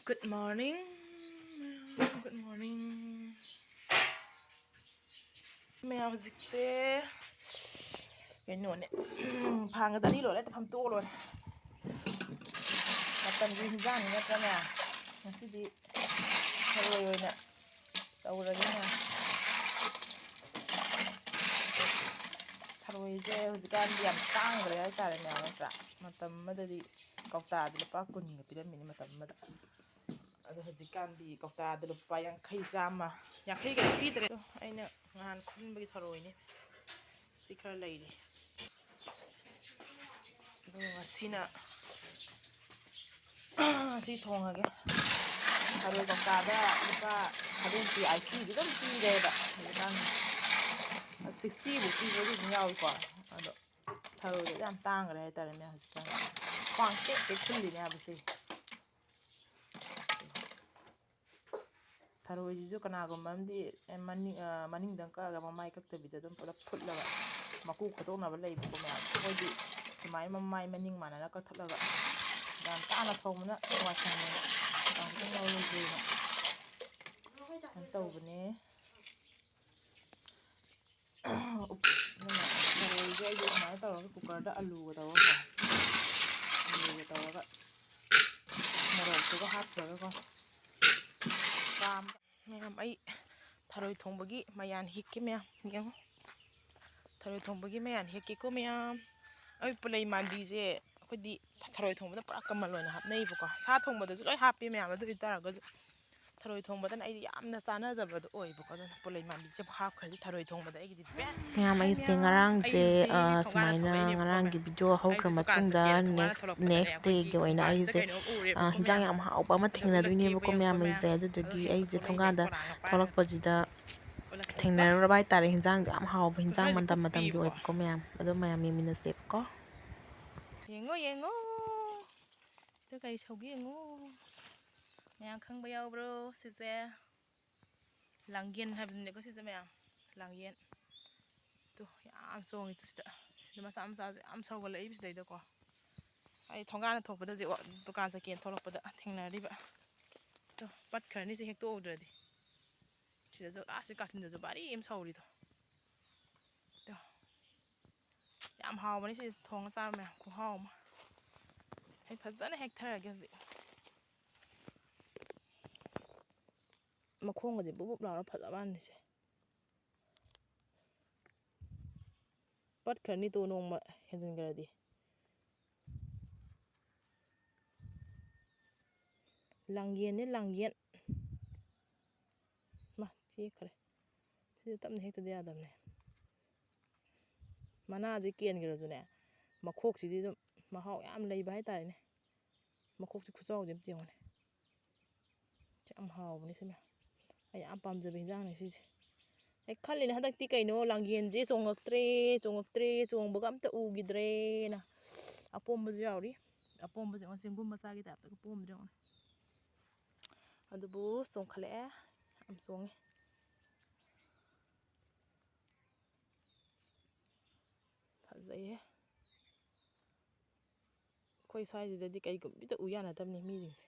Good morning. Good morning. Mèo dịch xe cái nồi này phang người ta đi rồi đấy, ta phang to rồi. Mà tầm gì hình dạng này các nhà, nó sẽ đi rồi nè, đâu rồi nè. ꯊꯔꯣꯏꯁꯦ ꯍꯧꯖꯤꯛꯀꯥꯟꯗꯤ ꯌꯥꯝ ꯇꯥꯡꯈ꯭ꯔꯦ ꯍꯥꯏꯇꯥꯔꯦ ꯃꯌꯥꯝ ꯅꯠꯇ꯭ꯔꯥ ꯃꯇꯝ ꯑꯃꯗꯗꯤ ꯀꯧꯇꯥꯗ ꯂꯨꯄꯥ 10ꯒ ꯄꯤꯔꯝꯃꯤꯅꯤ ꯃꯇꯝ ꯑꯃꯗ ꯑꯗꯣ ꯍꯧꯖꯤꯛꯀꯥꯟꯗꯤ ꯀꯧꯇꯥꯗ ꯂꯨꯄꯥ 50 ꯆꯥꯝꯃ 50ꯒ ꯄꯤꯗ꯭ꯔꯦ ꯑꯩꯅ ꯅꯍꯥꯟ ꯈꯨꯟꯕꯒꯤ ꯊꯔꯣꯏꯅꯤ ꯁꯤ ꯈꯔ ꯂꯩꯔꯤ ꯑꯗꯨꯒ ꯉꯁꯤꯅ ꯉꯁꯤ ꯊꯣꯡꯉꯒꯦ ꯊꯔꯣꯏ ꯀꯧꯇꯥꯗ ꯂꯨꯄꯥ 70 80 ꯑꯗꯨꯝ ꯄꯤꯔꯦꯕ ꯍꯧꯖꯤꯛꯀꯥꯟꯗꯤ 60ꯕꯨ ꯄꯤꯕꯁꯨ ꯑꯗꯨꯝ ꯌꯥꯎꯏꯀꯣ ꯑꯗꯣ ꯊꯔꯣꯏꯗꯤ ꯌꯥꯝ ꯇꯥꯡꯈ꯭ꯔꯦ ꯍꯥꯏꯇꯥꯔꯦ ꯃꯌꯥꯝ ꯍꯧꯖꯤꯛꯀꯥꯟ ꯈ꯭ꯋꯥꯡ ꯇꯦꯛ ꯇꯦꯛ ꯈꯨꯜꯂꯤꯅꯦ ꯍꯥꯏꯕꯁꯦ ꯊꯔꯣꯏꯁꯤꯁꯨ ꯀꯅꯥꯒꯨꯝꯕ ꯑꯃꯗꯤ ꯃꯅꯤꯡꯗꯪ ꯀꯛꯑꯒ ꯃꯃꯥꯏ ꯀꯛꯇꯕꯤꯗ ꯑꯗꯨꯝ ꯄꯨꯂꯞ ꯐꯨꯠꯂꯒ ꯃꯀꯨ ꯈꯣꯠꯇꯣꯛꯅꯕ ꯂꯩꯕꯀꯣ ꯃꯌꯥꯝ ꯑꯩꯈꯣꯏꯗꯤ ꯁꯨꯃꯥꯏꯅ ꯃꯃꯥꯏ ꯃꯅꯤꯡ ꯃꯥꯟꯅꯅ ꯀꯛꯊꯠꯂꯒ ꯌꯥꯝ ꯇꯥꯅ ꯊꯣꯡꯕꯅ ꯋꯥꯏꯁꯪꯉꯦꯅ ꯈꯤꯇꯪ ꯉꯧꯔꯒꯦꯅ ꯇꯧꯕꯅꯦ ꯊꯔꯣꯏꯁꯦ ꯑꯩꯁꯦ ꯁꯨꯃꯥꯏꯅ ꯇꯧꯔꯒ ꯀꯨꯀꯔꯗ ꯑꯂꯨꯒ ꯇꯧꯔꯒ ꯃꯣꯔꯣꯛꯇꯨꯒ ꯍꯥꯞꯈ꯭ꯔꯒꯀꯣ ꯃꯌꯥꯝ ꯑꯩ ꯊꯔꯣꯏ ꯊꯣꯡꯕꯒꯤ ꯃꯌꯥꯟ ꯍꯦꯛꯀꯦ ꯃꯌꯥꯝ ꯌꯦꯡꯉꯨ ꯊꯔꯣꯏ ꯊꯣꯡꯕꯒꯤ ꯃꯌꯥꯟ ꯍꯦꯛꯀꯦꯀꯣ ꯃꯌꯥꯝ ꯑꯩ ꯄꯨꯂꯩ ꯃꯥꯟꯕꯤꯁꯦ ꯑꯩꯈꯣꯏꯗꯤ ꯊꯔꯣꯏ ꯊꯣꯡꯕꯗ ꯄꯨꯔꯥ ꯀꯃꯟ ꯑꯣꯏꯅ ꯍꯥꯞꯅꯩꯕꯀꯣ ꯁꯥ ꯊꯣꯡꯕꯗꯁꯨ ꯂꯣꯏ ꯍꯥꯞꯄꯤ ꯃꯌꯥꯝ ꯑꯗꯨ ꯑꯣꯏꯇꯥꯔꯒꯁꯨ ꯊꯔꯣꯏ ꯊꯣꯡꯕꯗꯅ ꯑꯩꯗꯤ ꯌꯥꯝꯅ ꯆꯥꯅꯖꯕꯗꯣ ꯑꯣꯏꯕꯀꯣ ꯑꯗꯨꯅ ꯄꯨꯂꯩ ꯃꯥꯟꯕꯤꯁꯦ ꯍꯥꯞꯈ꯭ꯔꯗꯤ ꯊꯔꯣꯏ ꯊꯣꯡꯕꯗ ꯑꯩꯒꯤꯗꯤ ꯕꯦꯁ ꯃꯌꯥꯝ ꯑꯩꯁꯦ ꯉꯔꯥꯡꯁꯦ ꯁꯨꯃꯥꯏꯅ ꯉꯔꯥꯡꯒꯤ ꯚꯤꯗꯤꯑꯣ ꯍꯧꯈ꯭ꯔ ꯃꯇꯨꯡꯗ ꯅꯦꯛꯁ ꯗꯦꯒꯤ ꯑꯣꯏꯅ ꯑꯩꯁꯦ ꯍꯤꯟꯖꯥꯡ ꯌꯥꯝ ꯍꯥꯎꯕ ꯑꯃ ꯊꯦꯡꯅꯗꯣꯏꯅꯦꯕꯀꯣ ꯃꯌꯥꯝ ꯑꯩꯁꯦ ꯑꯗꯨꯗꯨꯒꯤ ꯑꯩꯁꯦ ꯊꯣꯡꯒꯥꯟꯗ ꯊꯣꯛꯂꯛꯄꯁꯤꯗ ꯊꯦꯡꯅꯔꯨꯔꯕ ꯍꯥꯏꯇꯥꯔꯦ ꯍꯤꯟꯖꯥꯡꯗꯣ ꯌꯥꯝ ꯍꯥꯎꯕ ꯍꯤꯟꯖꯥꯡ ꯃꯇꯝꯒꯤ ꯑꯣꯏꯕꯀꯣ ꯃꯌꯥꯝ ꯑꯗꯨ ꯃꯌꯥꯝ ꯌꯦꯡꯃꯤꯟꯅꯁꯦꯕꯀꯣ ꯌꯦꯡꯉꯣ ꯑꯗꯨ ꯀꯩ ꯁꯧꯒꯤ ꯌꯦꯡꯉꯣ ꯃꯌꯥꯝ ꯈꯪꯕ ꯌꯥꯎꯕ꯭ꯔꯣ ꯁꯤꯁꯦ ꯂꯥꯡꯌꯦꯟ ꯍꯥꯏꯕꯅꯤꯀꯣ ꯁꯤꯁꯦ ꯃꯌꯥꯝ ꯂꯥꯡꯌꯦꯟ ꯇꯨ ꯌꯥꯝ ꯆꯣꯡꯉꯤ ꯁꯤꯗ ꯃꯆꯥ ꯃꯆꯥꯁꯦ ꯌꯥꯝ ꯁꯧꯒꯠꯂꯛꯏ ꯁꯤꯗꯩꯗꯀꯣ ꯑꯩ ꯊꯣꯡꯒꯥꯟꯅ ꯊꯣꯛꯄꯗ ꯍꯧꯖꯤꯛ ꯗꯨꯀꯥꯟ ꯆꯠꯀꯦꯅ ꯊꯣꯛꯂꯛꯄꯗ ꯊꯦꯡꯅꯔꯤꯕ ꯇꯣ ꯄꯠꯈ꯭ꯔꯅꯤꯁꯦ ꯍꯦꯛꯇꯣꯛꯎꯗ꯭ꯔꯗꯤ ꯁꯤꯗꯁꯨ ꯁꯤ ꯀꯥꯆꯤꯟꯗꯁꯨ ꯚꯥꯔꯤ ꯑꯃ ꯁꯧꯔꯤꯗꯣ ꯌꯥꯝ ꯍꯥꯎꯕꯅꯤ ꯁꯤꯁꯦ ꯊꯣꯡꯉ ꯆꯥꯕ ꯃꯌꯥꯝ ꯈꯨꯍꯥꯎ ꯑꯃ ꯑꯩ ꯐꯖꯅ ꯍꯦꯛꯊꯔꯒꯦ ꯍꯧꯖꯤꯛ ꯃꯈꯣꯡꯒꯁꯦ ꯕꯨꯞ ꯕꯨꯞ ꯂꯥꯎꯔ ꯐꯖꯕꯅꯤꯁꯦ ꯄꯠꯈ꯭ꯔꯅꯤ ꯇꯣ ꯅꯣꯡꯃ ꯍꯦꯟꯖꯤꯟꯈ꯭ꯔꯗꯤ ꯂꯥꯡꯌꯦꯟꯅꯦ ꯂꯥꯡꯌꯦꯟ ꯃꯥ ꯆꯦꯈ꯭ꯔꯦ ꯁꯤꯁꯨ ꯇꯞꯅ ꯍꯦꯛꯇꯗꯤ ꯌꯥꯗꯕꯅꯦ ꯃꯅꯥꯁꯦ ꯀꯦꯟꯈ꯭ꯔꯁꯨꯅꯦ ꯃꯈꯣꯛꯁꯤꯗꯤ ꯑꯗꯨꯝ ꯃꯍꯥꯎ ꯌꯥꯝ ꯂꯩꯕ ꯍꯥꯏꯇꯥꯔꯦꯅꯦ ꯃꯈꯣꯛꯁꯤ ꯈꯨꯆꯥꯎꯁꯦ ꯑꯝꯇ ꯌꯦꯡꯉꯨꯅꯦ ꯌꯥꯝ ꯍꯥꯎꯕꯅꯦ ꯁꯤꯃ ꯑꯩ ꯌꯥꯝ ꯄꯥꯝꯖꯕ ꯏꯟꯖꯥꯡꯅꯦ ꯁꯤꯁꯦ ꯑꯩ ꯈꯜꯂꯤꯅꯦ ꯍꯟꯗꯛꯇꯤ ꯀꯩꯅꯣ ꯂꯥꯡꯌꯦꯟꯁꯦ ꯆꯣꯡꯉꯛꯇ꯭ꯔꯦ ꯆꯣꯡꯕꯒ ꯑꯝꯇ ꯎꯈꯤꯗ꯭ꯔꯦꯅ ꯑꯄꯣꯝꯕꯁꯨ ꯌꯥꯎꯔꯤ ꯑꯄꯣꯝꯕꯁꯦ ꯆꯦꯡꯒꯨꯝ ꯃꯆꯥꯒꯤ ꯇꯥꯏꯞꯇꯒ ꯄꯣꯝꯗ꯭ꯔꯦ ꯌꯦꯡꯉꯨꯅꯦ ꯑꯗꯨꯕꯨ ꯆꯣꯡꯈꯠꯂꯛꯑꯦ ꯌꯥꯝ ꯆꯣꯡꯉꯦ ꯐꯖꯩꯍꯦ ꯑꯩꯈꯣꯏ ꯁ꯭ꯋꯥꯏꯁꯤꯗꯗꯤ ꯀꯩꯒꯨꯝꯕꯗ ꯎ ꯌꯥꯅꯗꯕꯅꯤ ꯃꯤꯁꯤꯡꯁꯦ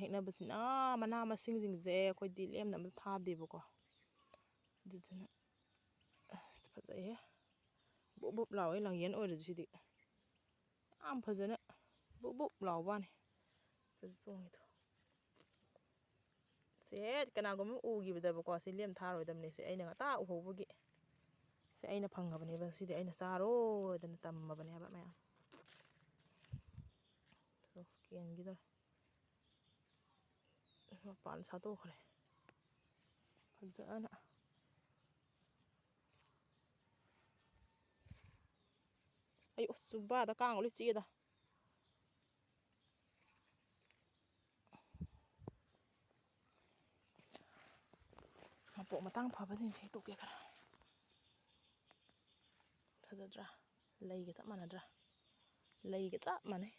ꯍꯦꯛꯅꯕꯁꯤꯅ ꯃꯅꯥ ꯃꯁꯤꯡꯁꯤꯡꯁꯦ ꯑꯩꯈꯣꯏꯗꯤ ꯂꯦꯝꯅ ꯑꯃꯇ ꯊꯥꯗꯦꯕꯀꯣ ꯑꯗꯨꯗꯨꯅ ꯐꯖꯩꯍꯦ ꯕꯨꯞ ꯕꯨꯞ ꯂꯥꯎꯋꯦ ꯂꯥꯡꯌꯦꯟ ꯑꯣꯏꯔꯁꯨ ꯁꯤꯗꯤ ꯌꯥꯝ ꯐꯖꯅ ꯕꯨꯞ ꯕꯨꯞ ꯂꯥꯎꯕꯅꯤ ꯆꯣꯡꯉꯤꯗꯣ ꯁꯤ ꯍꯦꯛ ꯀꯅꯥꯒꯨꯝꯕ ꯎꯈꯤꯕꯗꯕꯀꯣ ꯁꯤ ꯂꯦꯝ ꯊꯥꯔꯣꯏꯗꯕꯅꯦ ꯁꯤ ꯑꯩꯅ ꯉꯇꯥ ꯎꯍꯧꯕꯒꯤ ꯁꯤ ꯑꯩꯅ ꯐꯪꯉꯕꯅꯦꯕ ꯁꯤꯗꯤ ꯑꯩꯅ ꯆꯥꯔꯣꯗꯅ ꯇꯝꯃꯕꯅꯦꯕ ꯃꯌꯥꯝ ꯀꯦꯟꯈꯤꯗꯧꯔꯦ ꯃꯄꯥꯟ ꯁꯥꯗꯣꯛꯈ꯭ꯔꯦ ꯐꯖꯅ ꯑꯩ ꯆꯨꯕꯥꯗ ꯀꯥꯡꯒ ꯂꯣꯏ ꯆꯤꯛꯑꯦꯗ ꯃꯄꯣꯛ ꯃꯇꯥꯡ ꯐꯕꯁꯤꯡꯁꯦ ꯍꯦꯛꯇꯣꯛꯀꯦ ꯈꯔ ꯐꯖꯗ꯭ꯔꯥ ꯂꯩꯒ ꯆꯞ ꯃꯥꯟꯅꯗ꯭ꯔꯥ ꯂꯩꯒ ꯆꯞ ꯃꯥꯟꯅꯩ